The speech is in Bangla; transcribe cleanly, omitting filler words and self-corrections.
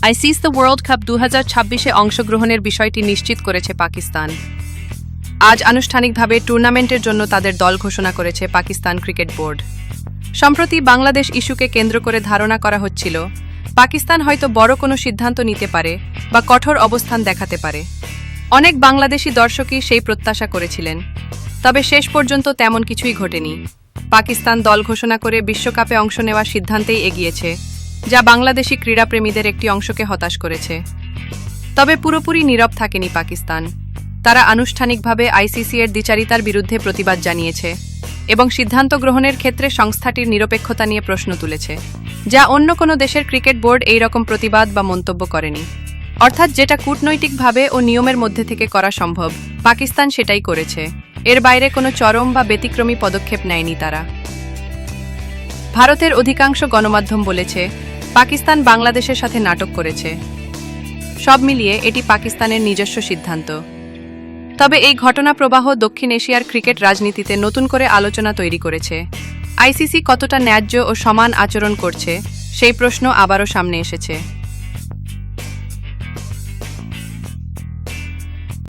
আইসিসি দ্য ওয়ার্ল্ড কাপ 2026-এ অংশগ্রহণের বিষয়টি নিশ্চিত করেছে পাকিস্তান। আজ আনুষ্ঠানিকভাবে টুর্নামেন্টের জন্য তাদের দল ঘোষণা করেছে পাকিস্তান ক্রিকেট বোর্ড। সম্প্রতি বাংলাদেশ ইস্যুকে কেন্দ্র করে ধারণা করা হচ্ছিল পাকিস্তান হয়তো বড় কোনো সিদ্ধান্ত নিতে পারে বা কঠোর অবস্থান দেখাতে পারে। অনেক বাংলাদেশি দর্শকই সেই প্রত্যাশা করেছিলেন, তবে শেষ পর্যন্ত তেমন কিছুই ঘটেনি। পাকিস্তান দল ঘোষণা করে বিশ্বকাপে অংশ নেওয়ার সিদ্ধান্তেই এগিয়েছে, যা বাংলাদেশি ক্রীড়াপ্রেমীদের একটি অংশকে হতাশ করেছে। তবে পুরোপুরি নীরব থাকেনি পাকিস্তান। তারা আনুষ্ঠানিকভাবে আইসিসি এর দ্বিচারিতার বিরুদ্ধে প্রতিবাদ জানিয়েছে এবং সিদ্ধান্ত গ্রহণের ক্ষেত্রে সংস্থাটির নিরপেক্ষতা নিয়ে প্রশ্ন তুলেছে, যা অন্য কোনো দেশের ক্রিকেট বোর্ড এই রকম প্রতিবাদ বা মন্তব্য করেনি। অর্থাৎ যেটা কূটনৈতিকভাবে ও নিয়মের মধ্যে থেকে করা সম্ভব, পাকিস্তান সেটাই করেছে। এর বাইরে কোনো চরম বা ব্যতিক্রমী পদক্ষেপ নেয়নি তারা। ভারতের অধিকাংশ গণমাধ্যম বলেছে পাকিস্তান বাংলাদেশের সাথে নাটক করেছে। সব মিলিয়ে এটি পাকিস্তানের নিজস্ব সিদ্ধান্ত। তবে এই ঘটনা প্রবাহ দক্ষিণ এশিয়ার ক্রিকেট রাজনীতিতে নতুন করে আলোচনা তৈরি করেছে। আইসিসি কতটা ন্যায্য ও সমান আচরণ করছে সেই প্রশ্ন আবারও সামনে এসেছে।